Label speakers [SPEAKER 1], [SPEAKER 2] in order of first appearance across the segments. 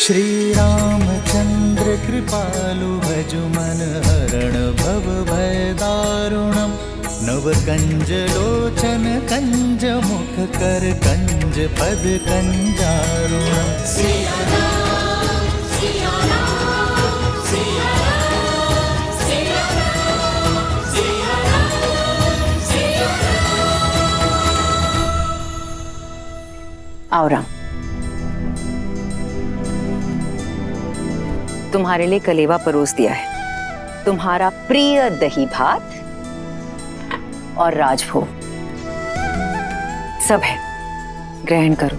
[SPEAKER 1] श्री रामचंद्र कृपालु भजु मन हरण भव भय दारुणम। नव कंज लोचन कंज मुख कर कंज पद कंजारुणम।
[SPEAKER 2] सिया राम, सिया राम, सिया राम, सिया राम, सिया राम, सिया राम।
[SPEAKER 3] आओ राम, तुम्हारे लिए कलेवा परोस दिया है, तुम्हारा प्रिय दही भात और राजभोग सब है, ग्रहण करो।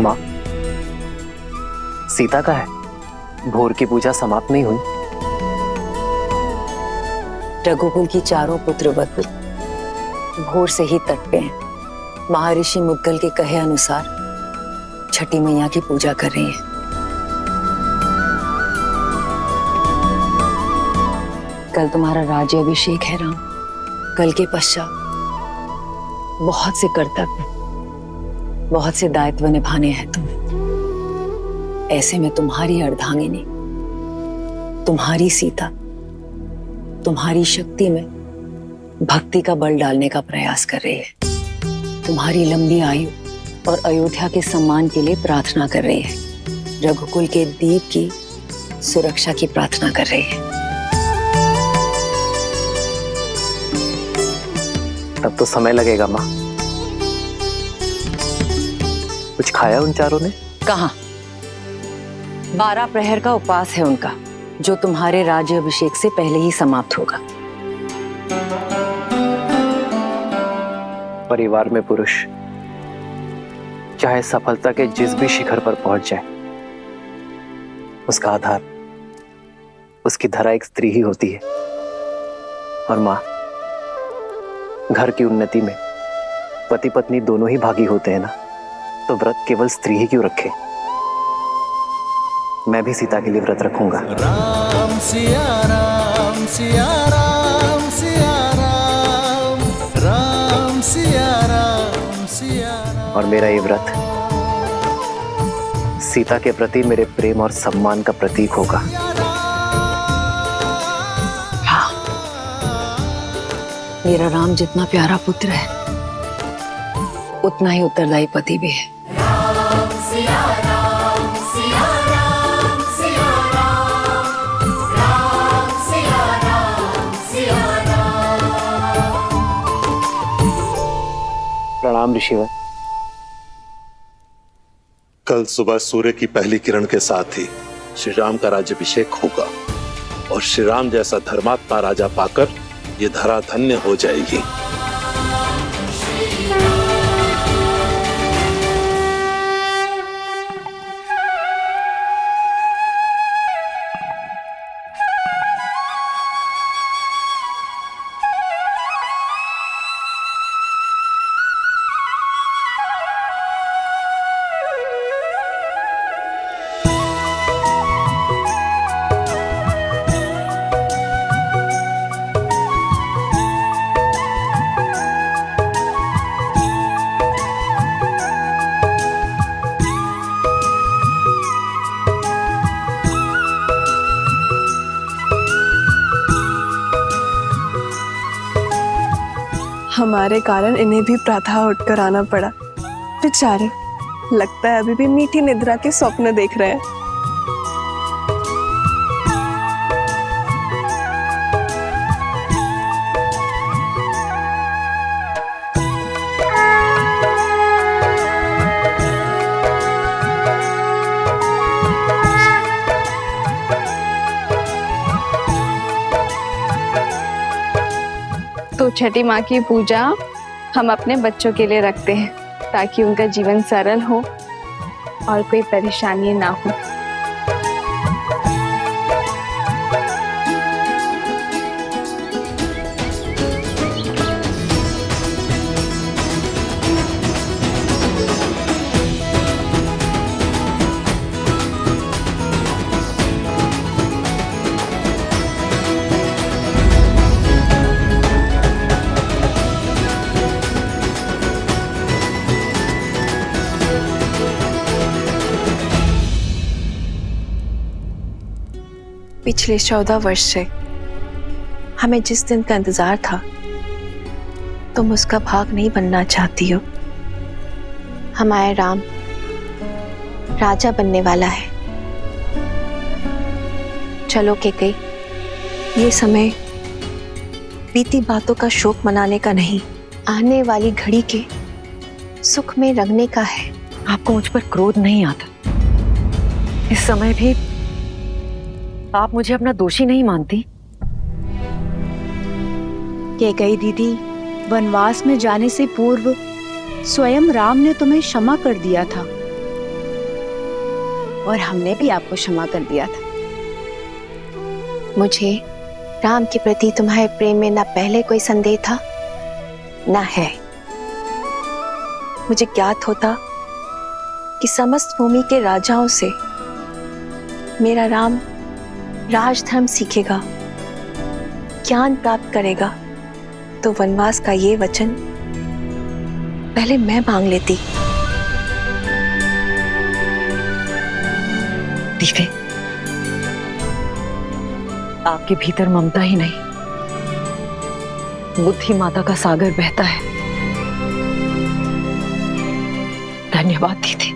[SPEAKER 4] माँ, सीता का है? भोर की पूजा समाप्त नहीं हुई?
[SPEAKER 3] रघुकुल की चारों पुत्र वधु भोर से ही तट पे हैं। महर्षि मुद्गल के कहे अनुसार छठी मैया की पूजा कर रही हैं। कल तुम्हारा राज्य अभिषेक है राम। कल के पश्चात बहुत से कर्तव्य, बहुत से दायित्व निभाने हैं तुम्हें। ऐसे में तुम्हारी अर्धांगिनी, तुम्हारी सीता, तुम्हारी शक्ति में भक्ति का बल डालने का प्रयास कर रही है। तुम्हारी लंबी आयु और अयोध्या के सम्मान के लिए प्रार्थना कर रही है। रघुकुल के दीप की सुरक्षा की प्रार्थना कर रही है।
[SPEAKER 4] तब तो समय लगेगा माँ। कुछ खाया उन चारों ने?
[SPEAKER 3] कहाँ? 12 प्रहर का उपवास है उनका, जो तुम्हारे राज्य अभिषेक से पहले ही समाप्त होगा।
[SPEAKER 4] परिवार में पुरुष चाहे सफलता के जिस भी शिखर पर पहुंच जाए, उसका आधार, उसकी धरा एक स्त्री ही होती है। और माँ, घर की उन्नति में पति पत्नी दोनों ही भागी होते हैं ना, तो व्रत केवल स्त्री ही क्यों रखे? मैं भी सीता के लिए व्रत रखूंगा।
[SPEAKER 1] राम सिया राम, सिया राम, सिया राम, राम सिया राम, सिया राम।
[SPEAKER 4] और मेरा ये व्रत सीता के प्रति मेरे प्रेम और सम्मान का प्रतीक होगा।
[SPEAKER 3] हाँ, मेरा राम जितना प्यारा पुत्र है, उतना ही उत्तरदायी पति भी है।
[SPEAKER 2] राम सिया राम, सिया राम, सिया राम, राम सिया राम, सिया राम।
[SPEAKER 4] प्रणाम ऋषिवर।
[SPEAKER 5] कल सुबह सूर्य की पहली किरण के साथ ही श्री राम का राज्याभिषेक होगा और श्री राम जैसा धर्मात्मा राजा पाकर ये धरा धन्य हो जाएगी।
[SPEAKER 6] हमारे कारण इन्हें भी प्रातः उठकर आना पड़ा। बेचारे, लगता है अभी भी मीठी निद्रा के स्वप्न देख रहे हैं।
[SPEAKER 7] तो छठी माँ की पूजा हम अपने बच्चों के लिए रखते हैं, ताकि उनका जीवन सरल हो और कोई परेशानी ना हो।
[SPEAKER 6] पिछले 14 वर्ष से हमें जिस दिन का इंतजार था, तुम उसका भाग नहीं बनना चाहती हो। हमारा राम राजा बनने वाला है। चलो कैकेयी, ये समय बीती बातों का शोक मनाने का नहीं, आने वाली घड़ी के सुख में रंगने का है।
[SPEAKER 3] आपको मुझ पर क्रोध नहीं आता? इस समय भी आप मुझे अपना दोषी नहीं मानती?
[SPEAKER 8] कैकेयी दीदी, वनवास में जाने से पूर्व स्वयं राम ने तुम्हें क्षमा कर दिया था और हमने भी आपको क्षमा कर दिया था।
[SPEAKER 6] मुझे राम के प्रति तुम्हारे प्रेम में न पहले कोई संदेह था न है। मुझे ज्ञात होता कि समस्त भूमि के राजाओं से मेरा राम राजधर्म सीखेगा, ज्ञान प्राप्त करेगा, तो वनवास का ये वचन पहले मैं मांग लेती।
[SPEAKER 3] दीदी, आपके भीतर ममता ही नहीं, बुद्धि माता का सागर बहता है। धन्यवाद दीदी।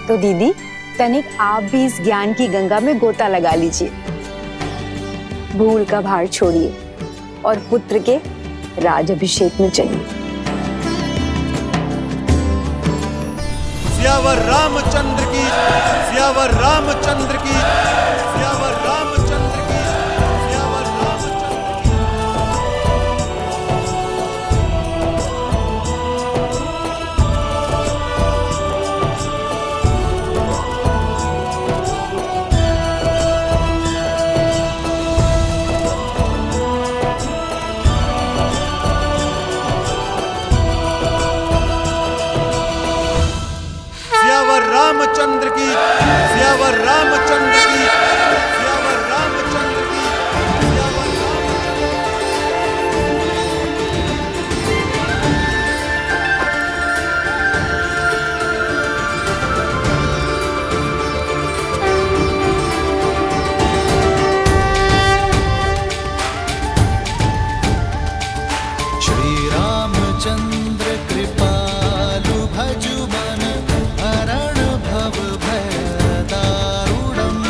[SPEAKER 8] तो दीदी, तनिक आप भी इस ज्ञान की गंगा में गोता लगा लीजिए। भूल का भार छोड़िए और पुत्र के राजाभिषेक में चलिए।
[SPEAKER 1] सियावर रामचंद्र की, सियावर रामचंद्र की, सियावर रामचंद्र की, सियावर रामचंद्र की। सियावर रामचंद्र की, सियावर रामचंद्र की, सियावर रामचंद्र की, सियावर श्री रामचंद्र कृपालु भजु मन हरण भव भय दारुणम।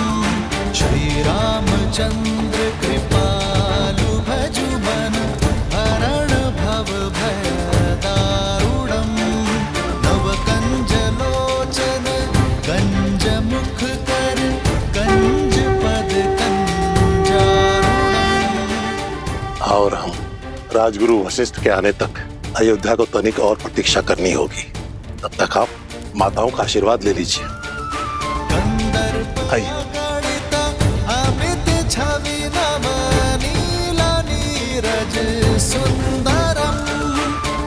[SPEAKER 1] श्री रामचंद्र कृपालु भजु मन हरण भव भय दारुणम। नव कंज लोचन कंज मुख कर कंज पद कंजारुणम।
[SPEAKER 5] और हम राजगुरु वशिष्ठ के आने तक अयोध्या को तनिक और प्रतीक्षा करनी होगी। तब तक आप माताओं का आशीर्वाद ले लीजिए। आइए।
[SPEAKER 1] अमित छवि नव नीला नीरज सुंदरम।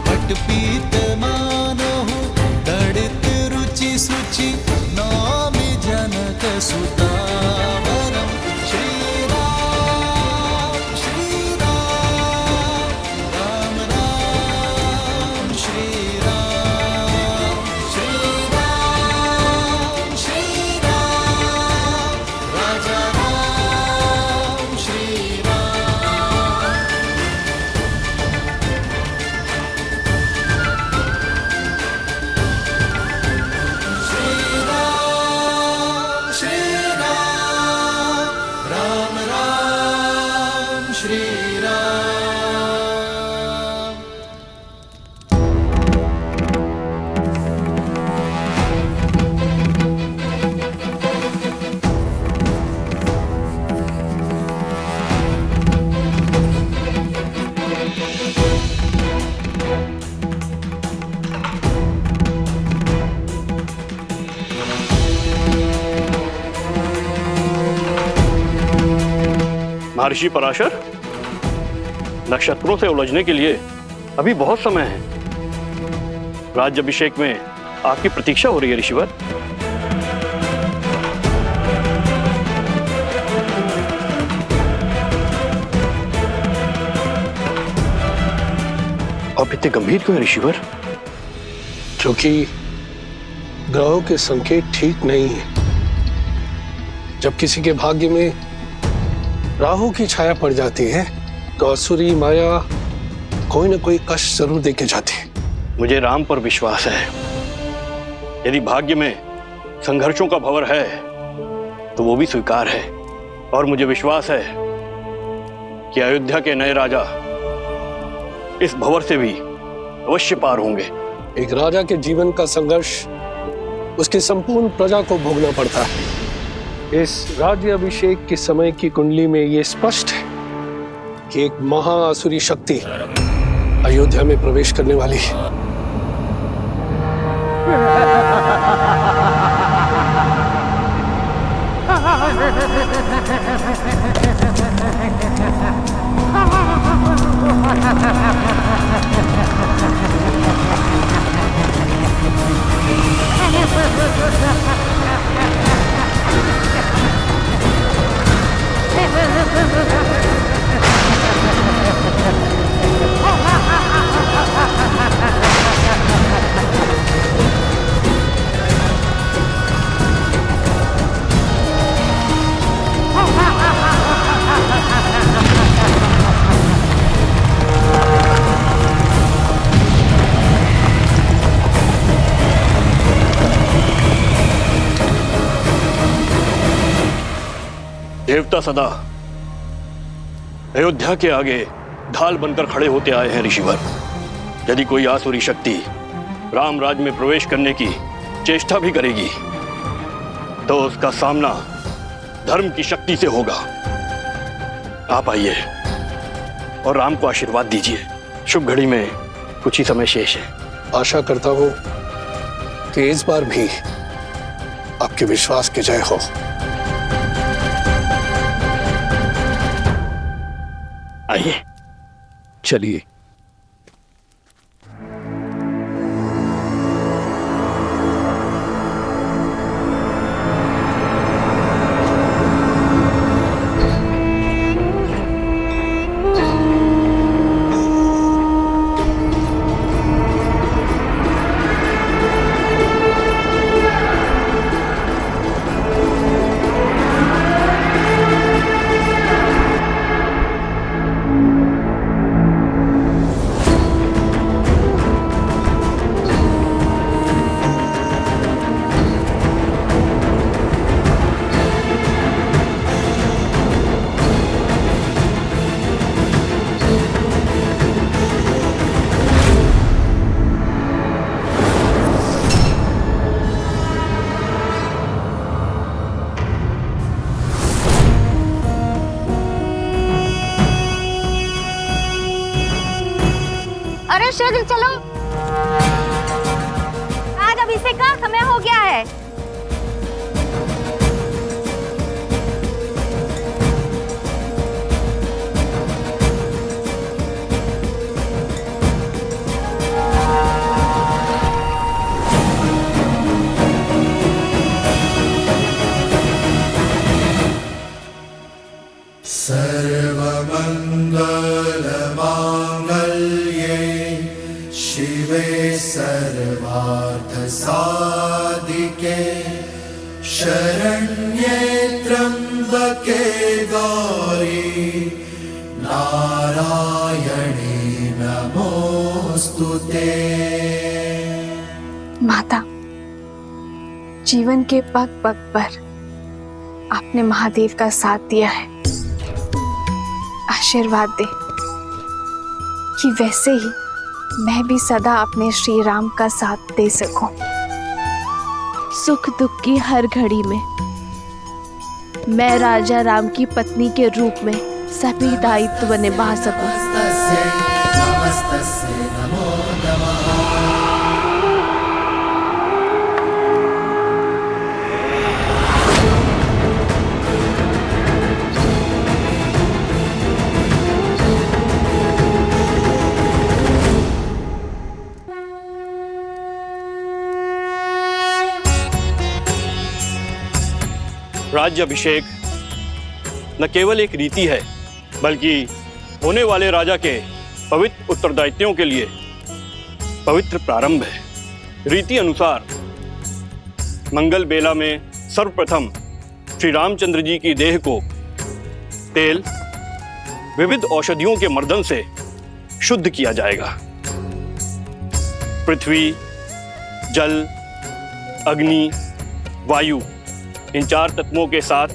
[SPEAKER 1] पटपीत मानहु दड़ित रुचि सुचि नौमि जनक सुतावरम। श्री राम श्री राम, राम राम श्री राम, श्री राम श्री राम, राजा राम श्री राम। श्री राम श्री राम, राम राम श्री राम।
[SPEAKER 9] महर्षि पराशर, नक्षत्रों से उलझने के लिए अभी बहुत समय है। राज्याभिषेक में आपकी प्रतीक्षा हो रही है ऋषिवर। आप इतने गंभीर क्यों हैं ऋषिवर?
[SPEAKER 10] क्योंकि ग्रहों के संकेत ठीक नहीं है। जब किसी के भाग्य में राहु की छाया पड़ जाती है तो असुरी माया कोई ना कोई कष्ट जरूर देके जाती है।
[SPEAKER 9] मुझे राम पर विश्वास है। यदि भाग्य में संघर्षों का भंवर है तो वो भी स्वीकार है, और मुझे विश्वास है कि अयोध्या के नए राजा इस भंवर से भी अवश्य पार होंगे।
[SPEAKER 10] एक राजा के जीवन का संघर्ष उसकी संपूर्ण प्रजा को भोगना पड़ता है। इस राज्य अभिषेक के समय की कुंडली में यह स्पष्ट है कि एक महाअसुरी शक्ति अयोध्या में प्रवेश करने वाली है।
[SPEAKER 9] देवता सदा अयोध्या के आगे ढाल बनकर खड़े होते आए हैं ऋषिवर। यदि कोई आसुरी शक्ति राम राज्य में प्रवेश करने की चेष्टा भी करेगी तो उसका सामना धर्म की शक्ति से होगा। आप आइए और राम को आशीर्वाद दीजिए। शुभ घड़ी में कुछ ही समय शेष है।
[SPEAKER 10] आशा करता हूं कि इस बार भी आपके विश्वास की जय हो।
[SPEAKER 9] आइए
[SPEAKER 10] चलिए।
[SPEAKER 11] अरे शीघ्र चलो, आज अभिषेक का समय हो गया है।
[SPEAKER 2] सर्वमंगलमांगल्ये शिवे सर्वार्थसाधिके शरण्ये त्र्यंबके गौरी नारायणे नमोस्तुते।
[SPEAKER 7] माता, जीवन के पग पग पर आपने महादेव का साथ दिया है। आशीर्वाद दे कि वैसे ही मैं भी सदा अपने श्री राम का साथ दे सकूं।
[SPEAKER 11] सुख दुख की हर घड़ी में मैं राजा राम की पत्नी के रूप में सभी दायित्व निभा सकूं।
[SPEAKER 2] नमस्तस्यै नमो नमः।
[SPEAKER 9] राज्य अभिषेक न केवल एक रीति है बल्कि होने वाले राजा के पवित्र उत्तरदायित्वों के लिए पवित्र प्रारंभ है। रीति अनुसार मंगल बेला में सर्वप्रथम श्री रामचंद्र जी की देह को तेल, विविध औषधियों के मर्दन से शुद्ध किया जाएगा। पृथ्वी, जल, अग्नि, वायु, इन 4 तत्वों के साथ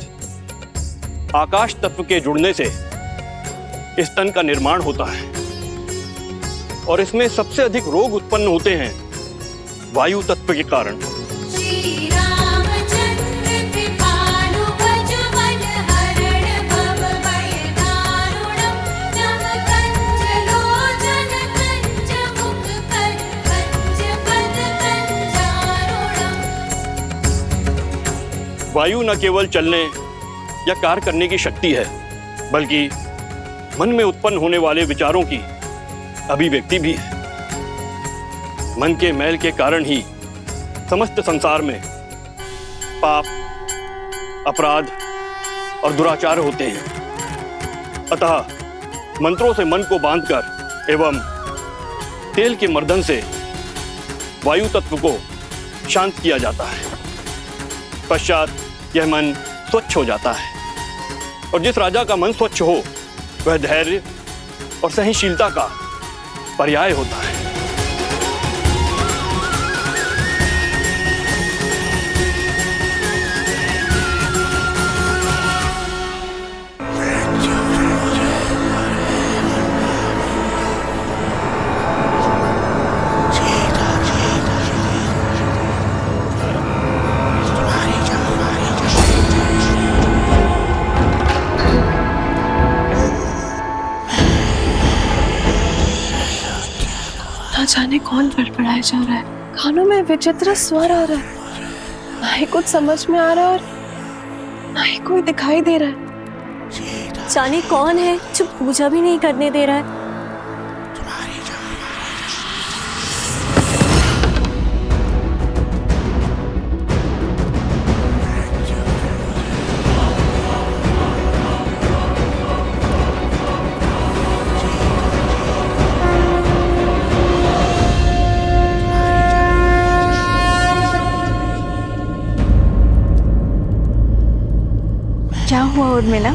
[SPEAKER 9] आकाश तत्व के जुड़ने से इस तन का निर्माण होता है और इसमें सबसे अधिक रोग उत्पन्न होते हैं वायु तत्व के कारण। वायु न केवल चलने या कार्य करने की शक्ति है, बल्कि मन में उत्पन्न होने वाले विचारों की अभिव्यक्ति भी है। मन के मैल के कारण ही समस्त संसार में पाप, अपराध और दुराचार होते हैं। अतः मंत्रों से मन को बांधकर एवं तेल के मर्दन से वायु तत्व को शांत किया जाता है। पश्चात यह मन स्वच्छ हो जाता है और जिस राजा का मन स्वच्छ हो वह धैर्य और सहनशीलता का पर्याय होता है।
[SPEAKER 11] ना जाने कौन बड़बड़ाया जा रहा है, कानों में विचित्र स्वर आ रहा है, ना ही कुछ समझ में आ रहा है और ना ही कोई दिखाई दे रहा है।
[SPEAKER 6] जाने कौन है जो पूजा भी नहीं करने दे रहा है।
[SPEAKER 11] क्या हुआ उर्मिला,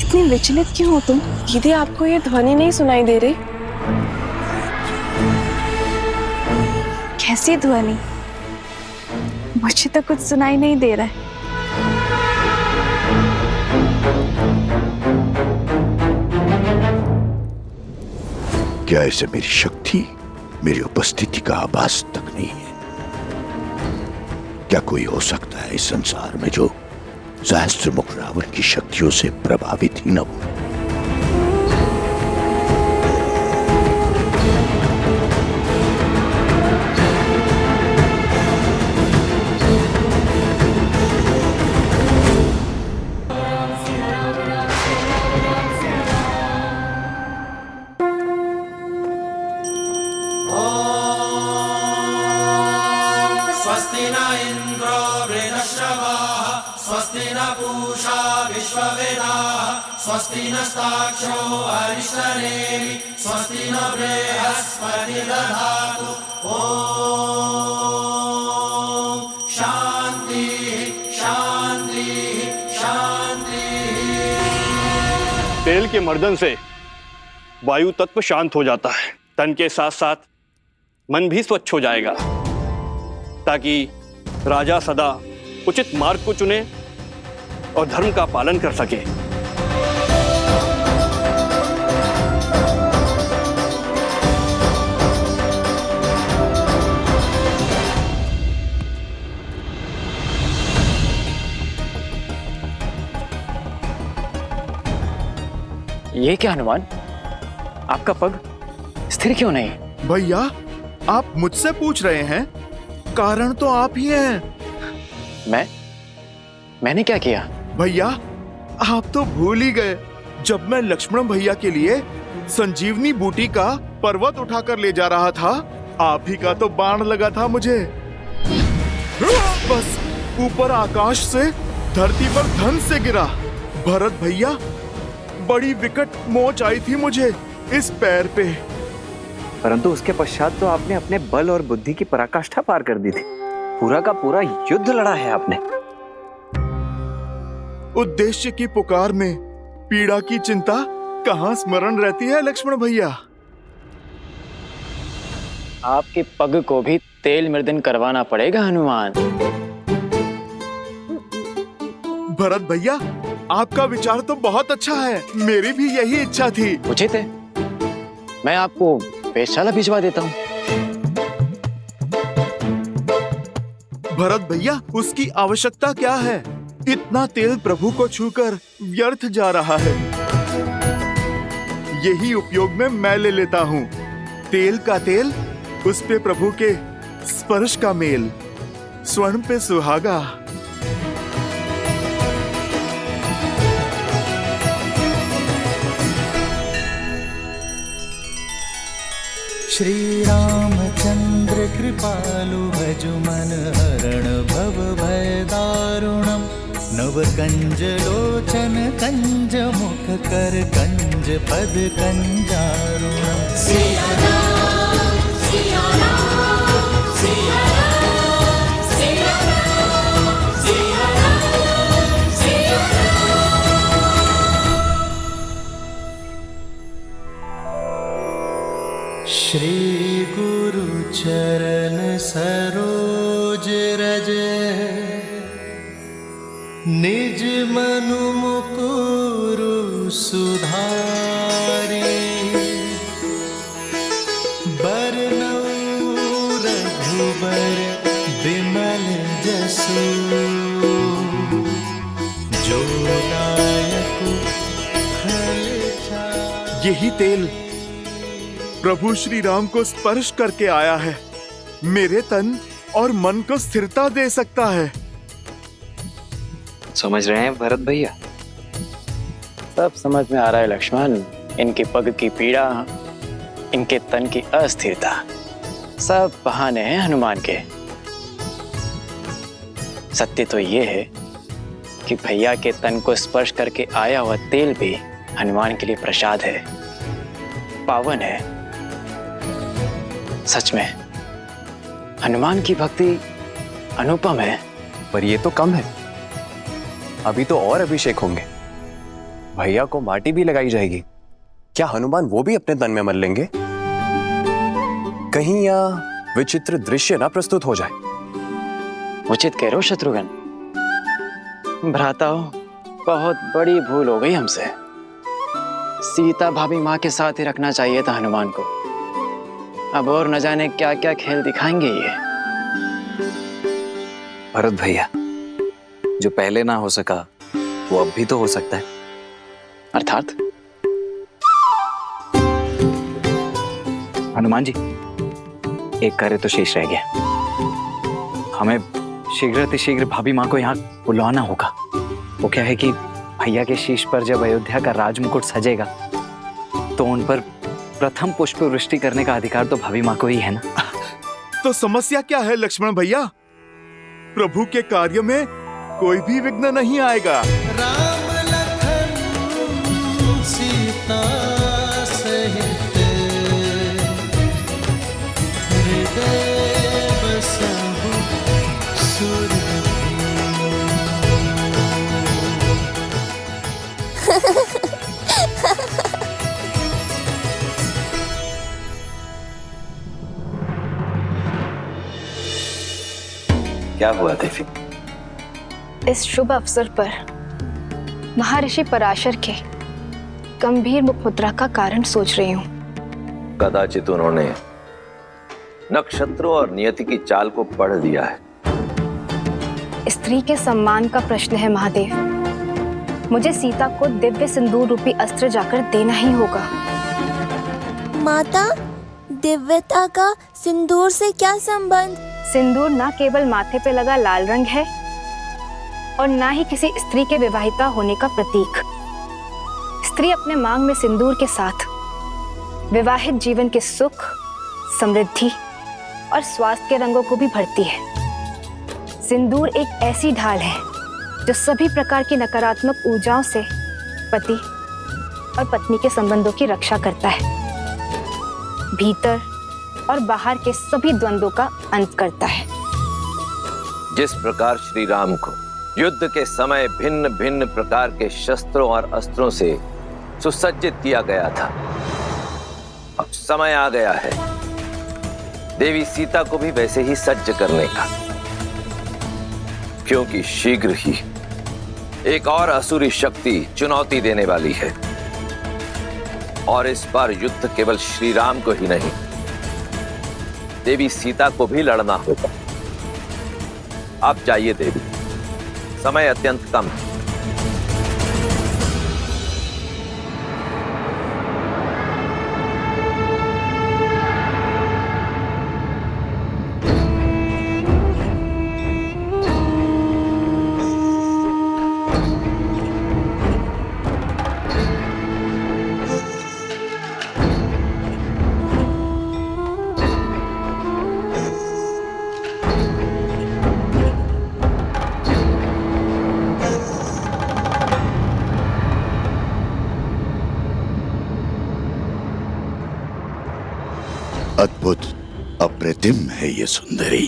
[SPEAKER 11] इतनी विचलित क्यों हो तुम? दीदी, आपको ये ध्वनि नहीं सुनाई दे रही? कैसी ध्वनि? मुझे तो कुछ सुनाई नहीं दे रहा है।
[SPEAKER 12] क्या ऐसे मेरी शक्ति, मेरी उपस्थिति का आभास तक नहीं है? क्या कोई हो सकता है इस संसार में जो सहस्त्रमुख रावण की शक्तियों से प्रभावित ही न हो?
[SPEAKER 2] स्वस्ति न इंद्रो वृद्धश्रवाः स्वस्ति न पूषा विश्ववेदाः स्वस्ति नस्ताक्षो अरिष्टनेमि स्वस्ति न बृहस्पतिर्दधातु। ओम शांति शांति शांति।
[SPEAKER 9] तेल के मर्दन से वायु तत्व शांत हो जाता है। तन के साथ साथ मन भी स्वच्छ हो जाएगा ताकि राजा सदा उचित मार्ग को चुने और धर्म का पालन कर सके।
[SPEAKER 4] ये क्या हनुमान, आपका पग स्थिर क्यों नहीं?
[SPEAKER 13] भैया, आप मुझसे पूछ रहे हैं? कारण तो आप ही हैं।
[SPEAKER 4] मैंने क्या किया?
[SPEAKER 13] भैया, आप तो भूल ही गए। जब मैं लक्ष्मण भैया के लिए संजीवनी बूटी का पर्वत उठाकर ले जा रहा था, आप ही का तो बाण लगा था मुझे। बस ऊपर आकाश से धरती पर धन से गिरा। भरत भैया, बड़ी विकट मोच आई थी मुझे इस पैर पे।
[SPEAKER 4] परंतु उसके पश्चात तो आपने अपने बल और बुद्धि की पराकाष्ठा पार कर दी थी। पूरा का पूरा युद्ध लड़ा है आपने।
[SPEAKER 13] उद्देश्य की पुकार में पीड़ा की चिंता कहाँ स्मरण रहती है लक्ष्मण भैया।
[SPEAKER 4] आपके पग को भी तेल मर्दन करवाना पड़ेगा हनुमान।
[SPEAKER 13] भरत भैया, आपका विचार तो बहुत अच्छा है, मेरी भी यही इच्छा थी।
[SPEAKER 4] उचित है, मैं आपको वेधशाला भिजवा देता हूँ।
[SPEAKER 13] भरत भैया, उसकी आवश्यकता क्या है? इतना तेल प्रभु को छूकर व्यर्थ जा रहा है। यही उपयोग में मैं ले लेता हूँ। तेल का तेल, उस पे प्रभु के स्पर्श का मेल, स्वर्ण पे सुहागा।
[SPEAKER 2] श्री रामचंद्र कृपालु भजु मन हरण भव भय दारुणम। नव कंज लोचन कंज मुख कर कंज पद कंजारुणम। सिया राम, सिया राम, सिया राम, सिया राम, सिया राम, सिया राम। श्री गुरु चरण सरोज रज निज मनु मुकुरु सुधारी। बरनउँ रघुबर बिमल जसु जो दायक फल चारि।
[SPEAKER 13] यही तेल प्रभु श्री राम को स्पर्श करके आया है, मेरे तन और मन को स्थिरता दे सकता है।
[SPEAKER 4] समझ रहे हैं भरत भैया? सब समझ में आ रहा है लक्ष्मण। इनके पग की पीड़ा, इनके तन की अस्थिरता, सब बहाने हैं हनुमान के। सत्य तो ये है कि भैया के तन को स्पर्श करके आया हुआ तेल भी हनुमान के लिए प्रसाद है, पावन है। सच में हनुमान की भक्ति अनुपम है।
[SPEAKER 14] पर ये तो कम है, अभी तो और अभिषेक होंगे। भैया को माटी भी लगाई जाएगी। क्या हनुमान वो भी अपने तन में मल लेंगे? कहीं यह विचित्र दृश्य ना प्रस्तुत हो जाए।
[SPEAKER 4] उचित कह रहे हो शत्रुघ्न। भ्राताओं, बहुत बड़ी भूल हो गई हमसे। सीता भाभी माँ के साथ ही रखना चाहिए था हनुमान को। अब और न जाने क्या क्या खेल दिखाएंगे ये।
[SPEAKER 14] भरत भैया, जो पहले ना हो सका वो अब भी तो हो सकता है।
[SPEAKER 4] अर्थात?
[SPEAKER 15] हनुमान जी, एक कार्य तो शेष रह गया। हमें शीघ्र भाभी माँ को यहाँ बुलवाना होगा। वो क्या है कि भैया के शीश पर जब अयोध्या का राजमुकुट सजेगा तो उन पर प्रथम पुष्प वृष्टि करने का अधिकार तो भाभी माँ को ही है ना।
[SPEAKER 13] तो समस्या क्या है लक्ष्मण भैया? प्रभु के कार्य में कोई भी विघ्न नहीं आएगा।
[SPEAKER 2] राम लखन सीता सहित हृदय बसहु सुरभि।
[SPEAKER 14] क्या हुआ देवी?
[SPEAKER 7] इस शुभ अवसर पर महर्षि पराशर के गंभीर मुखमुद्रा का कारण सोच रही हूँ।
[SPEAKER 16] कदाचित उन्होंने नक्षत्रों और नियति की चाल को पढ़ लिया है।
[SPEAKER 7] स्त्री के सम्मान का प्रश्न है महादेव। मुझे सीता को दिव्य सिंदूर रूपी अस्त्र जाकर देना ही होगा।
[SPEAKER 17] माता, दिव्यता का सिंदूर से क्या संबंध?
[SPEAKER 7] सिंदूर न केवल माथे पे लगा लाल रंग है और न ही किसी स्त्री के विवाहिता होने का प्रतीक। स्त्री अपने मांग में सिंदूर के साथ विवाहित जीवन के सुख, समृद्धि और स्वास्थ्य के रंगों को भी भरती है। सिंदूर एक ऐसी ढाल है जो सभी प्रकार की नकारात्मक ऊर्जाओं से पति और पत्नी के संबंधों की रक्षा करता है, भीतर और बाहर के सभी द्वंद्वों का अंत करता है।
[SPEAKER 16] जिस प्रकार श्री राम को युद्ध के समय भिन्न भिन्न प्रकार के शस्त्रों और अस्त्रों से सुसज्जित किया गया था। अब समय आ गया है देवी सीता को भी वैसे ही सज्ज करने का, क्योंकि शीघ्र ही एक और असुरी शक्ति चुनौती देने वाली है। और इस बार युद्ध केवल श्री राम को ही नहीं, देवी सीता को भी लड़ना होगा। आप जाइए देवी, समय अत्यंत कम है।
[SPEAKER 12] अद्भुत, अप्रतिम है ये सुंदरी।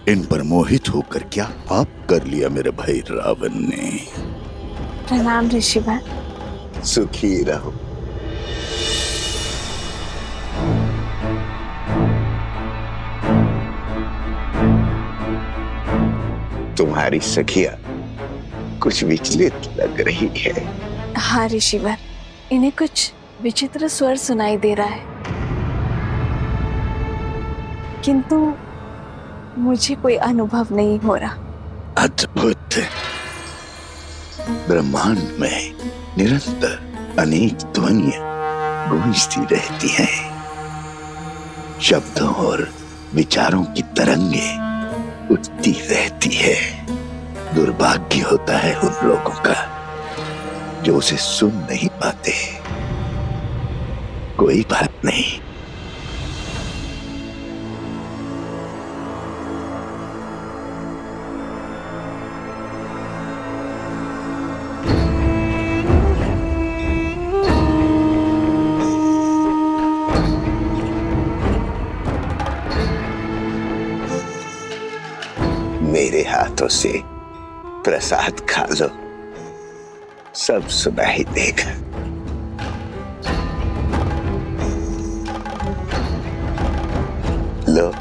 [SPEAKER 12] इन पर मोहित होकर क्या पाप कर लिया मेरे भाई रावण ने।
[SPEAKER 6] प्रणाम ऋषिवर।
[SPEAKER 12] सुखी रहो।
[SPEAKER 18] तुम्हारी सखिया कुछ विचलित लग रही है।
[SPEAKER 6] हाँ ऋषिवर, इन्हें कुछ विचित्र स्वर सुनाई दे रहा है, किंतु मुझे कोई अनुभव नहीं हो रहा।
[SPEAKER 12] अद्भुत। ब्रह्मांड में निरंतर अनेक ध्वनियां गूंजती रहती हैं। शब्दों और विचारों की तरंगे उठती रहती है। दुर्भाग्य होता है उन लोगों का जो उसे सुन नहीं पाते। कोई बात नहीं,
[SPEAKER 18] मेरे हाथों से प्रसाद खा लो, सब सुना ही देगा। लो।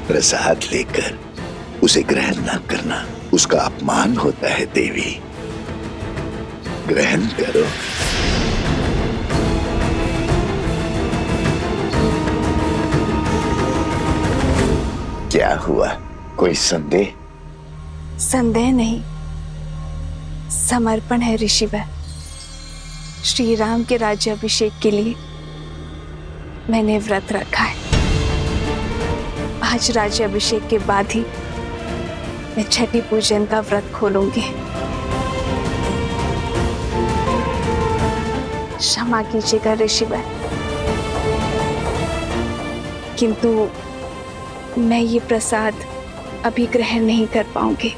[SPEAKER 12] प्रसाद लेकर उसे ग्रहण न करना उसका अपमान होता है देवी। ग्रहण करो।
[SPEAKER 18] क्या हुआ, कोई संदेह?
[SPEAKER 6] संदेह नहीं, समर्पण है ऋषिवर। श्री राम के राज्याभिषेक के लिए मैंने व्रत रखा है। आज राज्याभिषेक के बाद ही मैं छठी पूजन का व्रत खोलूंगी। क्षमा कीजिएगा ऋषिवर, किंतु मैं ये प्रसाद अभी ग्रहण नहीं कर पाऊंगी।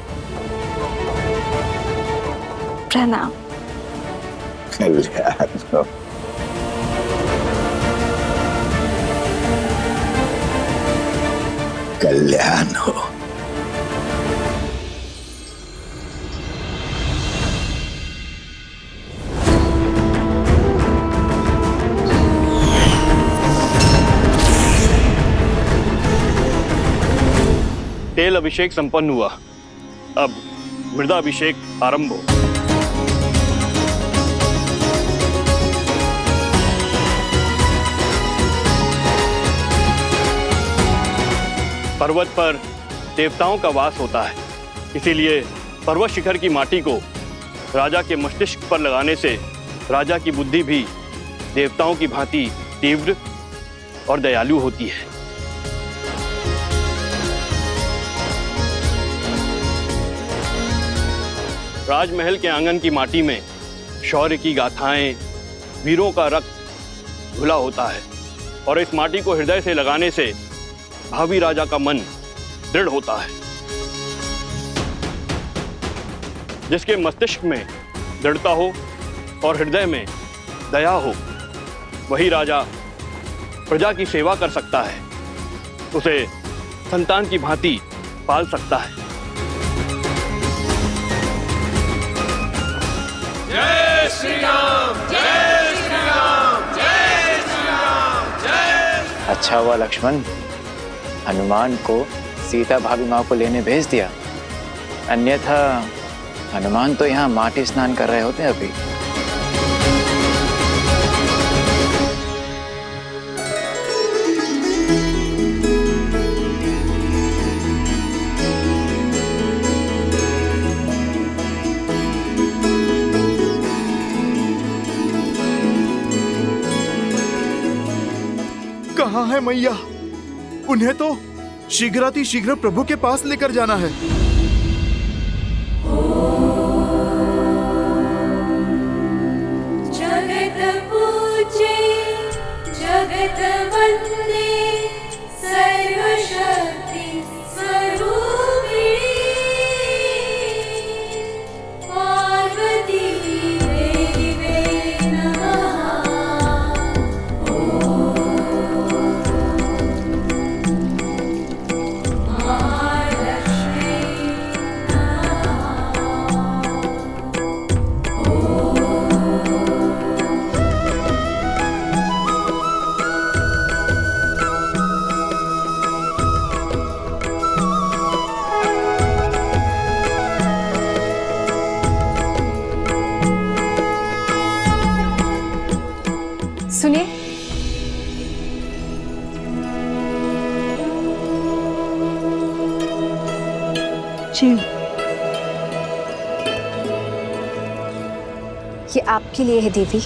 [SPEAKER 6] प्रणाम।
[SPEAKER 18] कल्याण हो।
[SPEAKER 12] कल्याण हो।
[SPEAKER 9] तेल अभिषेक संपन्न हुआ, अब मृदाभिषेक आरंभ हो। पर्वत पर देवताओं का वास होता है, इसीलिए पर्वत शिखर की माटी को राजा के मस्तिष्क पर लगाने से राजा की बुद्धि भी देवताओं की भांति तीव्र और दयालु होती है। राजमहल के आंगन की माटी में शौर्य की गाथाएं, वीरों का रक्त धुला होता है और इस माटी को हृदय से लगाने से भावी राजा का मन दृढ़ होता है। जिसके मस्तिष्क में दृढ़ता हो और हृदय में दया हो, वही राजा प्रजा की सेवा कर सकता है, उसे संतान की भांति पाल सकता है।
[SPEAKER 2] जय श्री राम, जय श्री राम, जय श्री राम, जय।
[SPEAKER 15] अच्छा हुआ लक्ष्मण हनुमान को सीता भाभी माँ को लेने भेज दिया, अन्यथा हनुमान तो यहाँ माटी स्नान कर रहे होते अभी।
[SPEAKER 13] कहाँ है मैया? उन्हें तो शीघ्रातिशीघ्र प्रभु के पास लेकर जाना है।
[SPEAKER 2] जगत पूजे जगत वंदे सर्वशक्ति स्वरूपिणी पार्वती देवी नमः।
[SPEAKER 7] सुनिए,
[SPEAKER 11] जी
[SPEAKER 7] ये आपके लिए है देवी।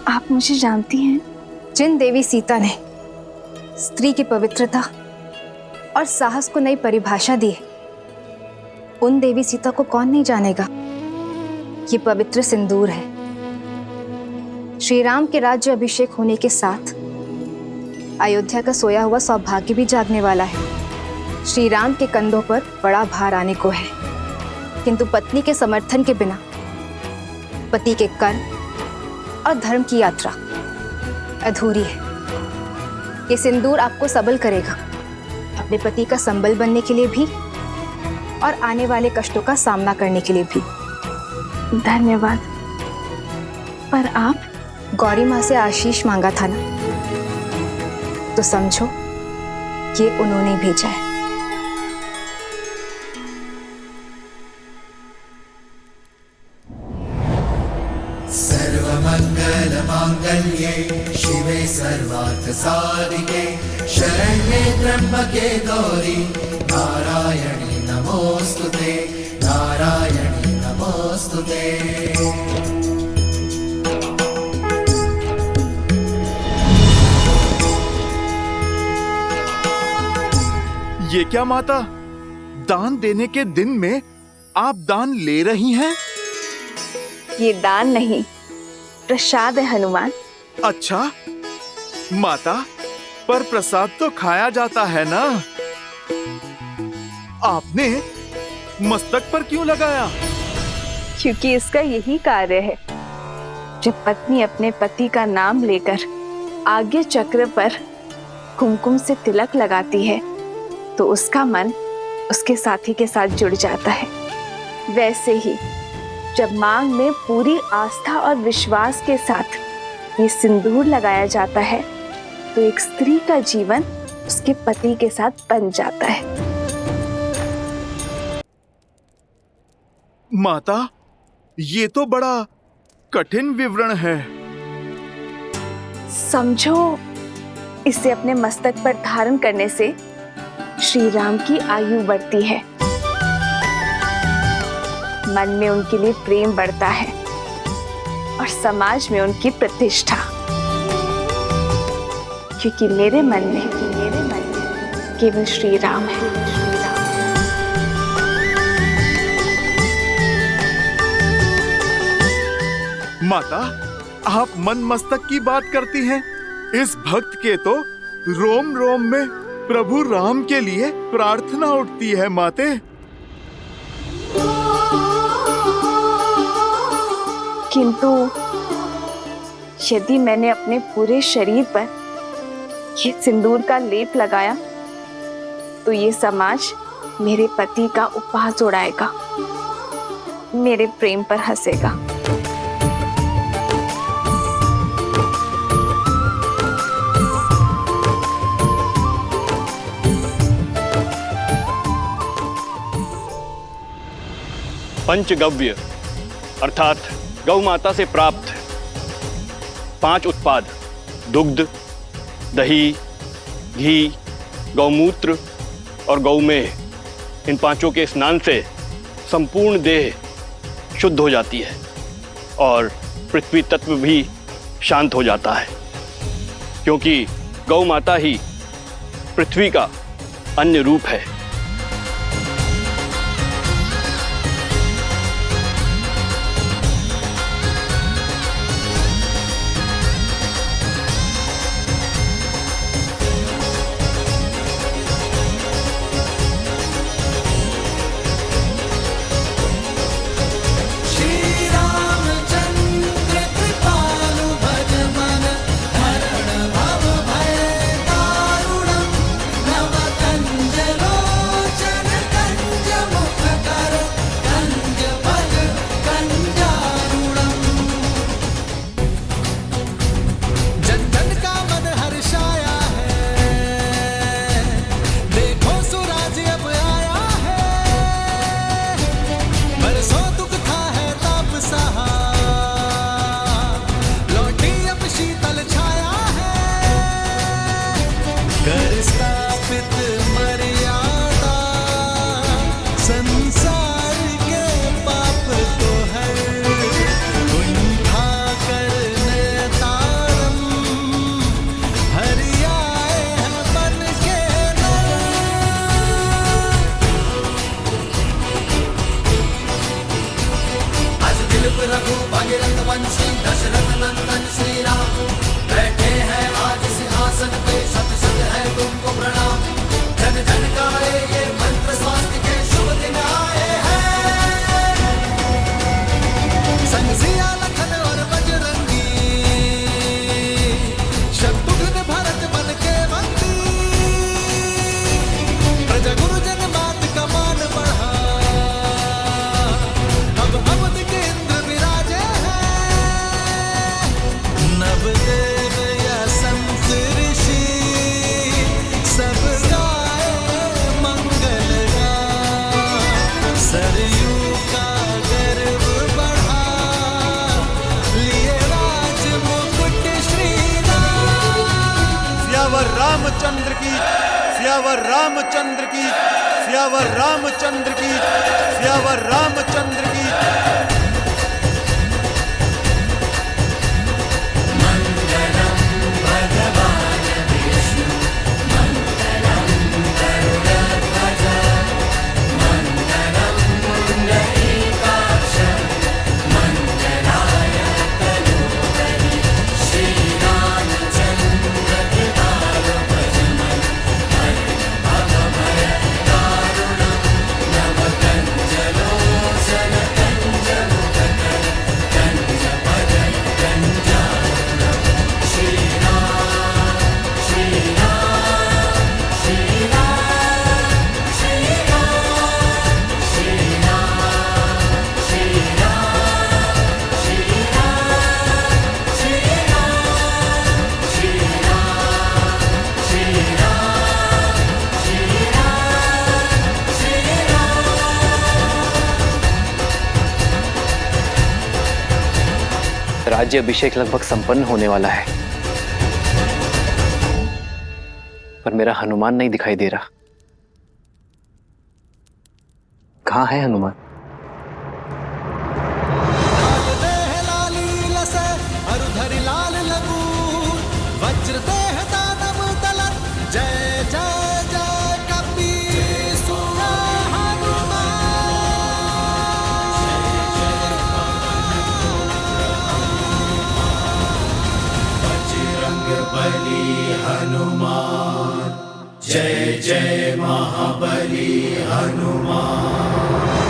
[SPEAKER 11] आप मुझे जानती हैं?
[SPEAKER 7] जिन देवी सीता ने स्त्री की पवित्रता और साहस को नई परिभाषा दी है, उन देवी सीता को कौन नहीं जानेगा। ये पवित्र सिंदूर है। श्री राम के राज्य अभिषेक होने के साथ अयोध्या का सोया हुआ सौभाग्य भी जागने वाला है। श्री राम के कंधों पर बड़ा भार आने को है, किंतु पत्नी के समर्थन के बिना पति के कर्म और धर्म की यात्रा अधूरी है। ये सिंदूर आपको सबल करेगा, अपने पति का संबल बनने के लिए भी और आने वाले कष्टों का सामना करने के लिए भी।
[SPEAKER 11] धन्यवाद। पर आप
[SPEAKER 7] गौरी माँ से आशीष मांगा था ना, तो समझो ये उन्होंने भेजा है।
[SPEAKER 2] सर्वमंगल मांगल्ये शिवे सर्वार्थ साधिके शरण्ये त्र्यंबके गौरी नारायणी नमोस्तुते, नारायणी नमोस्तुते।
[SPEAKER 13] ये क्या माता, दान देने के दिन में आप दान ले रही हैं?
[SPEAKER 11] ये दान नहीं, प्रसाद है हनुमान।
[SPEAKER 13] अच्छा माता, पर प्रसाद तो खाया जाता है ना, आपने मस्तक पर क्यों लगाया?
[SPEAKER 11] क्योंकि इसका यही कार्य है। जब पत्नी अपने पति का नाम लेकर आगे चक्र पर कुमकुम से तिलक लगाती है, तो उसका मन उसके साथी के साथ जुड़ जाता है। वैसे ही जब मांग में पूरी आस्था और विश्वास के साथ ये सिंदूर लगाया जाता है, तो एक स्त्री का जीवन उसके पति के साथ बन जाता है।
[SPEAKER 13] माता, ये तो बड़ा कठिन विवरण है।
[SPEAKER 11] समझो, इसे अपने मस्तक पर धारण करने से श्री राम की आयु बढ़ती है, मन में उनके लिए प्रेम बढ़ता है और समाज में उनकी प्रतिष्ठा। क्योंकि मेरे मन में केवल श्री राम है।
[SPEAKER 13] माता, आप मन मस्तक की बात करती हैं। इस भक्त के तो रोम रोम में प्रभु राम के लिए प्रार्थना उठती है माते।
[SPEAKER 11] किंतु यदि मैंने अपने पूरे शरीर पर ये सिंदूर का लेप लगाया तो ये समाज मेरे पति का उपहास उड़ाएगा, मेरे प्रेम पर हंसेगा।
[SPEAKER 9] पंचगव्य अर्थात गौ माता से प्राप्त 5 उत्पाद दुग्ध, दही, घी, गौमूत्र और गौमेह, इन 5 के स्नान से संपूर्ण देह शुद्ध हो जाती है और पृथ्वी तत्व भी शांत हो जाता है, क्योंकि गौ माता ही पृथ्वी का अन्य रूप है।
[SPEAKER 1] रामचंद्र की, सियावर रामचंद्र की, सियावर रामचंद्र की, सियावर रामचंद्र की।
[SPEAKER 4] राज्य अभिषेक लगभग संपन्न होने वाला है, पर मेरा हनुमान नहीं दिखाई दे रहा। कहाँ है हनुमान?
[SPEAKER 2] वज्र देह दानव दलन, जय जय जय जय जय महाबली हनुमान।